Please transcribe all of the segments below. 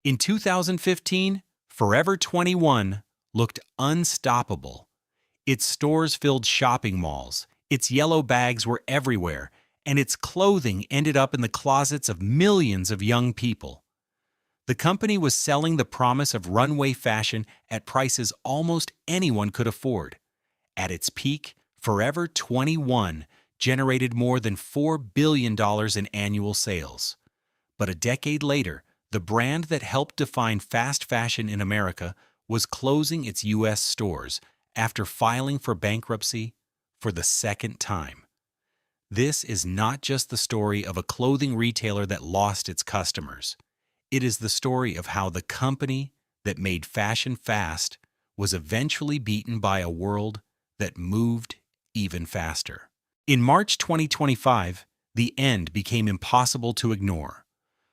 In 2015, Forever 21 looked unstoppable. Its stores filled shopping malls, its yellow bags were everywhere, and its clothing ended up in the closets of millions of young people. The company was selling the promise of runway fashion at prices almost anyone could afford. At its peak, Forever 21 generated more than $4 billion in annual sales. But a decade later, the brand that helped define fast fashion in America was closing its U.S. stores after filing for bankruptcy for the second time. This is not just the story of a clothing retailer that lost its customers. It is the story of how the company that made fashion fast was eventually beaten by a world that moved even faster. In March 2025, the end became impossible to ignore.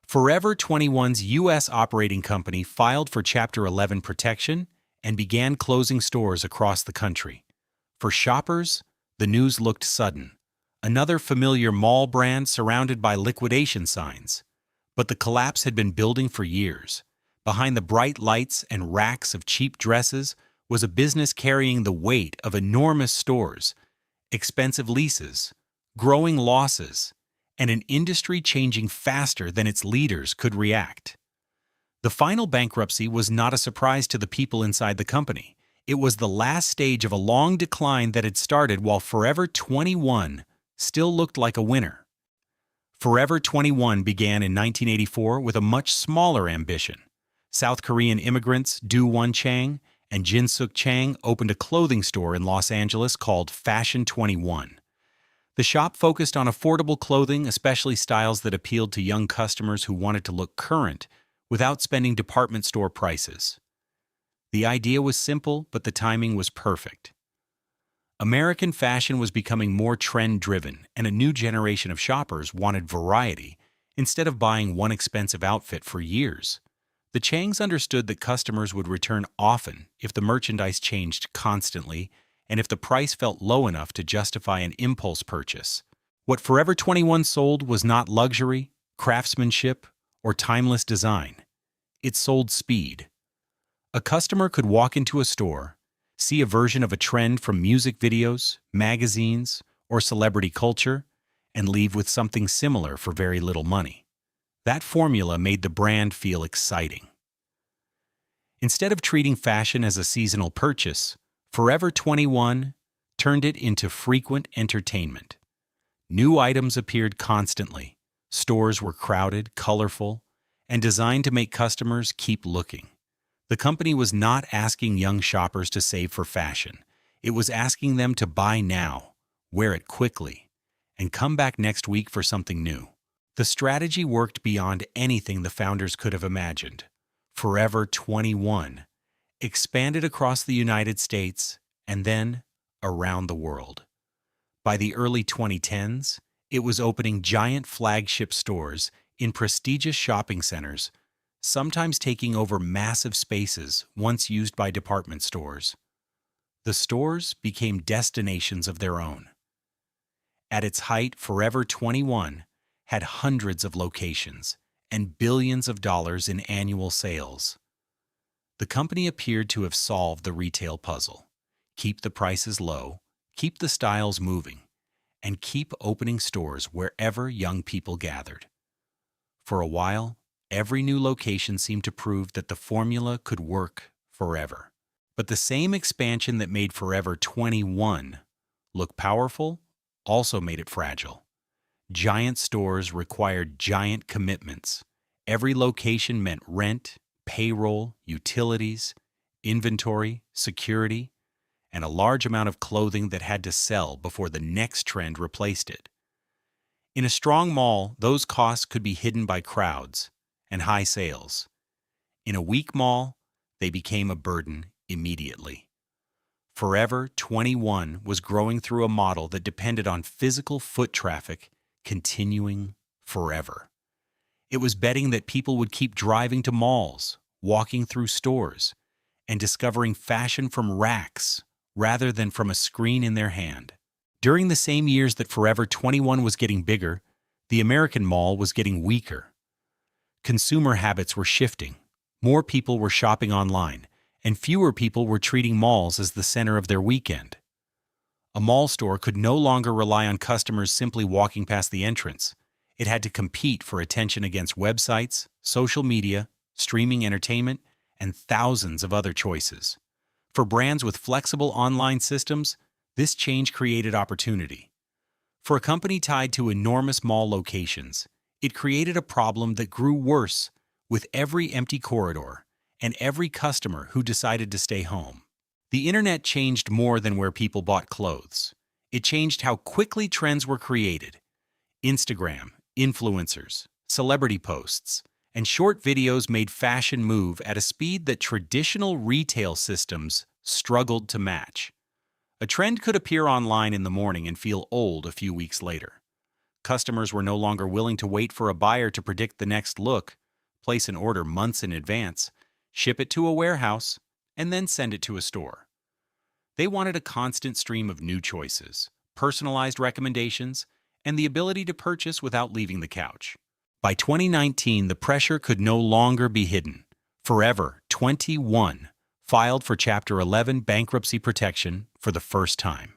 Forever 21's U.S. operating company filed for Chapter 11 protection and began closing stores across the country. For shoppers, the news looked sudden. Another familiar mall brand surrounded by liquidation signs. But the collapse had been building for years. Behind the bright lights and racks of cheap dresses was a business carrying the weight of enormous stores, expensive leases, growing losses, and an industry changing faster than its leaders could react. The final bankruptcy was not a surprise to the people inside the company. It was the last stage of a long decline that had started while Forever 21 still looked like a winner. Forever 21 began in 1984 with a much smaller ambition. South Korean immigrants Do-Won Chang and Jin-Suk Chang opened a clothing store in Los Angeles called Fashion 21. The shop focused on affordable clothing, especially styles that appealed to young customers who wanted to look current without spending department store prices. The idea was simple, but the timing was perfect. American fashion was becoming more trend-driven, and a new generation of shoppers wanted variety instead of buying one expensive outfit for years. The Changs understood that customers would return often if the merchandise changed constantly and if the price felt low enough to justify an impulse purchase. What Forever 21 sold was not luxury, craftsmanship, or timeless design. It sold speed. A customer could walk into a store, see a version of a trend from music videos, magazines, or celebrity culture, and leave with something similar for very little money. That formula made the brand feel exciting. Instead of treating fashion as a seasonal purchase, Forever 21 turned it into frequent entertainment. New items appeared constantly. Stores were crowded, colorful, and designed to make customers keep looking. The company was not asking young shoppers to save for fashion. It was asking them to buy now, wear it quickly, and come back next week for something new. The strategy worked beyond anything the founders could have imagined. Forever 21 expanded across the United States and then around the world. By the early 2010s, it was opening giant flagship stores in prestigious shopping centers, sometimes taking over massive spaces once used by department stores. The stores became destinations of their own. At its height, Forever 21 had hundreds of locations and billions of dollars in annual sales. The company appeared to have solved the retail puzzle: keep the prices low, keep the styles moving, and keep opening stores wherever young people gathered. For a while, every new location seemed to prove that the formula could work forever. But the same expansion that made Forever 21 look powerful also made it fragile. Giant stores required giant commitments. Every location meant rent, payroll, utilities, inventory, security, and a large amount of clothing that had to sell before the next trend replaced it. In a strong mall, those costs could be hidden by crowds and high sales. In a weak mall, they became a burden immediately. Forever 21 was growing through a model that depended on physical foot traffic continuing forever. It was betting that people would keep driving to malls, walking through stores, and discovering fashion from racks rather than from a screen in their hand. During the same years that Forever 21 was getting bigger, the American mall was getting weaker. Consumer habits were shifting. More people were shopping online, and fewer people were treating malls as the center of their weekend. A mall store could no longer rely on customers simply walking past the entrance. It had to compete for attention against websites, social media, streaming entertainment, and thousands of other choices. For brands with flexible online systems, this change created opportunity. For a company tied to enormous mall locations, it created a problem that grew worse with every empty corridor and every customer who decided to stay home. The internet changed more than where people bought clothes. It changed how quickly trends were created. Instagram, influencers, celebrity posts, and short videos made fashion move at a speed that traditional retail systems struggled to match. A trend could appear online in the morning and feel old a few weeks later. Customers were no longer willing to wait for a buyer to predict the next look, place an order months in advance, ship it to a warehouse, and then send it to a store. They wanted a constant stream of new choices, personalized recommendations, and the ability to purchase without leaving the couch. By 2019, the pressure could no longer be hidden. Forever 21 filed for Chapter 11 bankruptcy protection for the first time.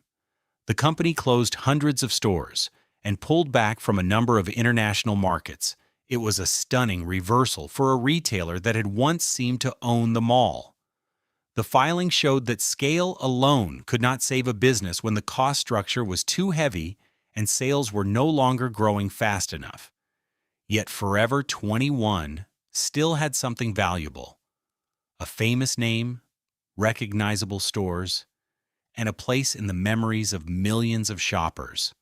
The company closed hundreds of stores and pulled back from a number of international markets. It was a stunning reversal for a retailer that had once seemed to own them all. The filing showed that scale alone could not save a business when the cost structure was too heavy and sales were no longer growing fast enough. Yet Forever 21 still had something valuable: a famous name, recognizable stores, and a place in the memories of millions of shoppers.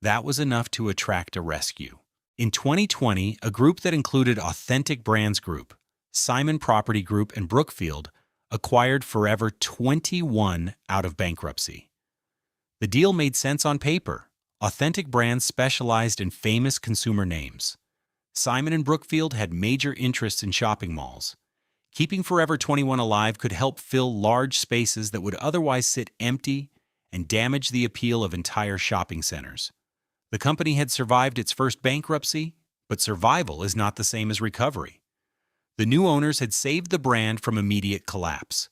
That was enough to attract a rescue. In 2020, a group that included Authentic Brands Group, Simon Property Group, and Brookfield acquired Forever 21 out of bankruptcy. The deal made sense on paper. Authentic Brands specialized in famous consumer names. Simon and Brookfield had major interests in shopping malls. Keeping Forever 21 alive could help fill large spaces that would otherwise sit empty and damage the appeal of entire shopping centers. The company had survived its first bankruptcy, but survival is not the same as recovery. The new owners had saved the brand from immediate collapse.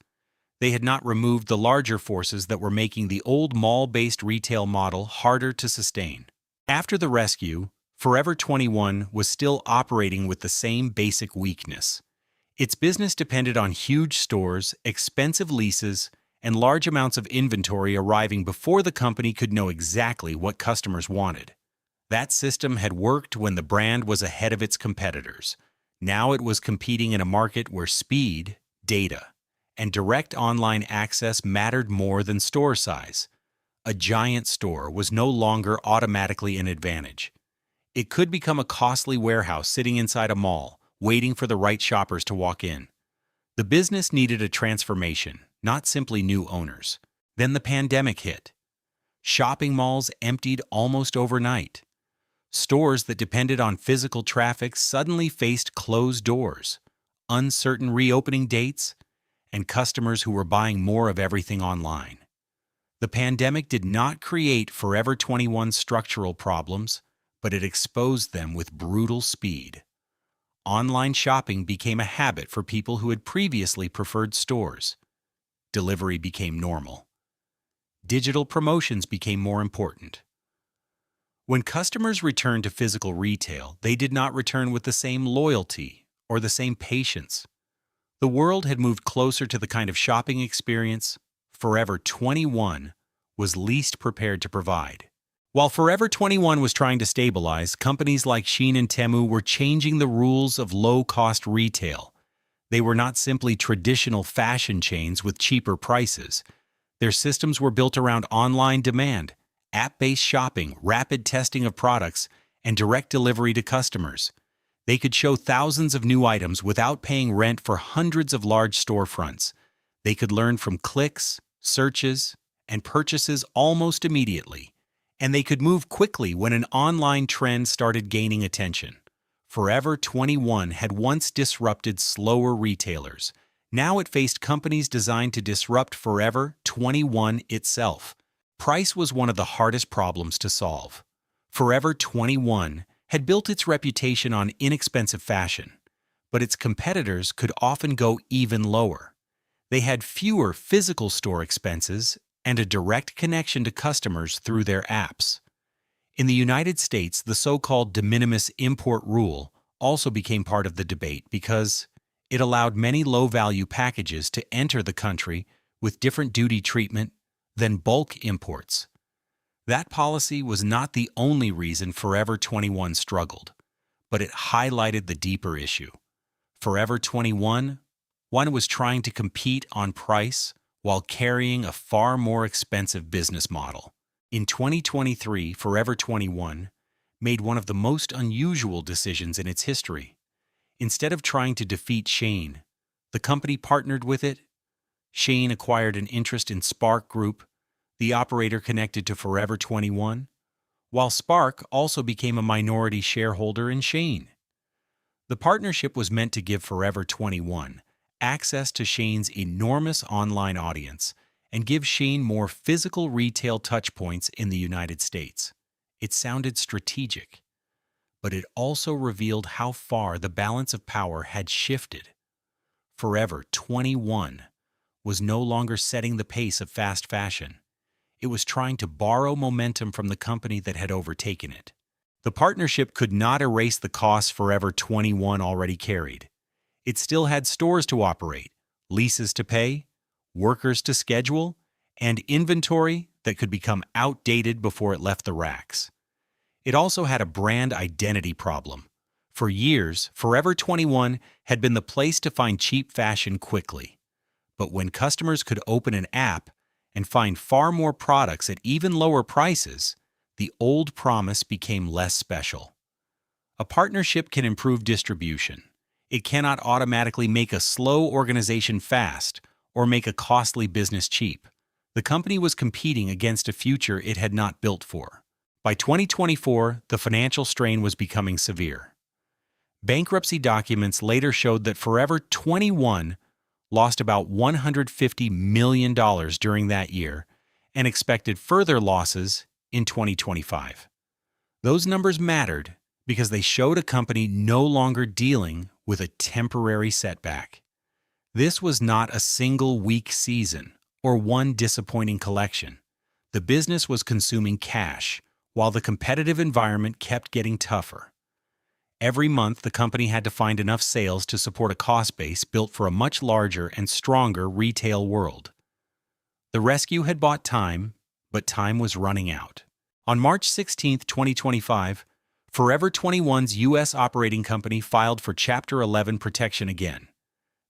They had not removed the larger forces that were making the old mall-based retail model harder to sustain. After the rescue, Forever 21 was still operating with the same basic weakness. Its business depended on huge stores, expensive leases, and large amounts of inventory arriving before the company could know exactly what customers wanted. That system had worked when the brand was ahead of its competitors. Now it was competing in a market where speed, data, and direct online access mattered more than store size. A giant store was no longer automatically an advantage. It could become a costly warehouse sitting inside a mall, waiting for the right shoppers to walk in. The business needed a transformation, not simply new owners. Then the pandemic hit. Shopping malls emptied almost overnight. Stores that depended on physical traffic suddenly faced closed doors, uncertain reopening dates, and customers who were buying more of everything online. The pandemic did not create Forever 21's structural problems, but it exposed them with brutal speed. Online shopping became a habit for people who had previously preferred stores. Delivery became normal. Digital promotions became more important. When customers returned to physical retail, they did not return with the same loyalty or the same patience. The world had moved closer to the kind of shopping experience Forever 21 was least prepared to provide. While Forever 21 was trying to stabilize, companies like Shein and Temu were changing the rules of low-cost retail. They were not simply traditional fashion chains with cheaper prices. Their systems were built around online demand, app-based shopping, rapid testing of products, and direct delivery to customers. They could show thousands of new items without paying rent for hundreds of large storefronts. They could learn from clicks, searches, and purchases almost immediately. And they could move quickly when an online trend started gaining attention. Forever 21 had once disrupted slower retailers. Now it faced companies designed to disrupt Forever 21 itself. Price was one of the hardest problems to solve. Forever 21 had built its reputation on inexpensive fashion, but its competitors could often go even lower. They had fewer physical store expenses and a direct connection to customers through their apps. In the United States, the so-called de minimis import rule also became part of the debate because it allowed many low-value packages to enter the country with different duty treatment than bulk imports. That policy was not the only reason Forever 21 struggled, but it highlighted the deeper issue. Forever 21 was trying to compete on price while carrying a far more expensive business model. In 2023, Forever 21 made one of the most unusual decisions in its history. Instead of trying to defeat Shein, the company partnered with it. Shein acquired an interest in Spark Group, the operator connected to Forever 21, while Spark also became a minority shareholder in Shein. The partnership was meant to give Forever 21 access to Shein's enormous online audience and give Shein more physical retail touchpoints in the United States. It sounded strategic, but it also revealed how far the balance of power had shifted. Forever 21 was no longer setting the pace of fast fashion. It was trying to borrow momentum from the company that had overtaken it. The partnership could not erase the costs Forever 21 already carried. It still had stores to operate, leases to pay, workers to schedule, and inventory that could become outdated before it left the racks. It also had a brand identity problem. For years, Forever 21 had been the place to find cheap fashion quickly. But when customers could open an app and find far more products at even lower prices, the old promise became less special. A partnership can improve distribution. It cannot automatically make a slow organization fast or make a costly business cheap. The company was competing against a future it had not built for. By 2024, the financial strain was becoming severe. Bankruptcy documents later showed that Forever 21 lost about $150 million during that year and expected further losses in 2025. Those numbers mattered because they showed a company no longer dealing with a temporary setback. This was not a single weak season or one disappointing collection. The business was consuming cash while the competitive environment kept getting tougher. Every month, the company had to find enough sales to support a cost base built for a much larger and stronger retail world. The rescue had bought time, but time was running out. On March 16, 2025, Forever 21's U.S. operating company filed for Chapter 11 protection again.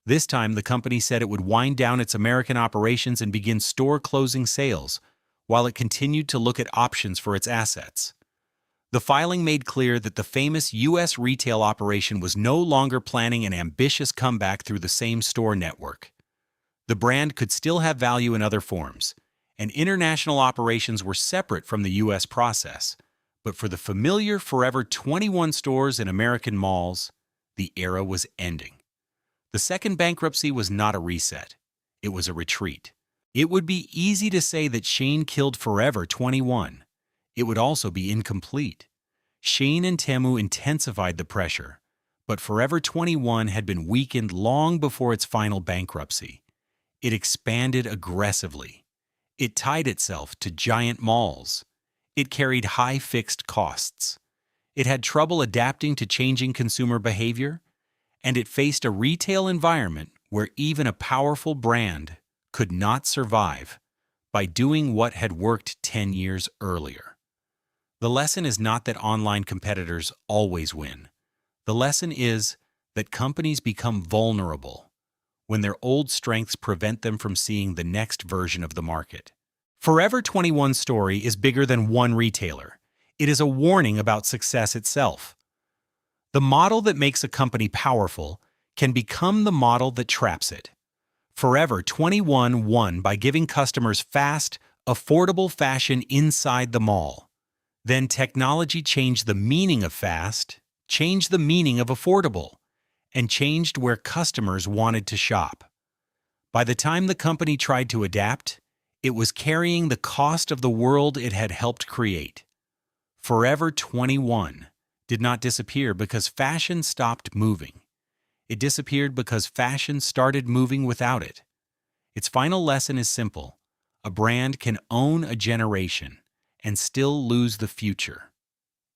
This time, the company said it would wind down its American operations and begin store closing sales, while it continued to look at options for its assets. The filing made clear that the famous U.S. retail operation was no longer planning an ambitious comeback through the same store network. The brand could still have value in other forms, and international operations were separate from the U.S. process. But for the familiar Forever 21 stores in American malls, the era was ending. The second bankruptcy was not a reset. It was a retreat. It would be easy to say that Shein killed Forever 21. It would also be incomplete. Shein and Temu intensified the pressure, but Forever 21 had been weakened long before its final bankruptcy. It expanded aggressively. It tied itself to giant malls. It carried high fixed costs. It had trouble adapting to changing consumer behavior, and it faced a retail environment where even a powerful brand could not survive by doing what had worked 10 years earlier. The lesson is not that online competitors always win. The lesson is that companies become vulnerable when their old strengths prevent them from seeing the next version of the market. Forever 21's story is bigger than one retailer. It is a warning about success itself. The model that makes a company powerful can become the model that traps it. Forever 21 won by giving customers fast, affordable fashion inside the mall. Then technology changed the meaning of fast, changed the meaning of affordable, and changed where customers wanted to shop. By the time the company tried to adapt, it was carrying the cost of the world it had helped create. Forever 21 did not disappear because fashion stopped moving. It disappeared because fashion started moving without it. Its final lesson is simple. A brand can own a generation and still lose the future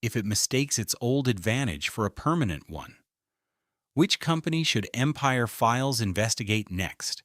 if it mistakes its old advantage for a permanent one. Which company should Empire Files investigate next?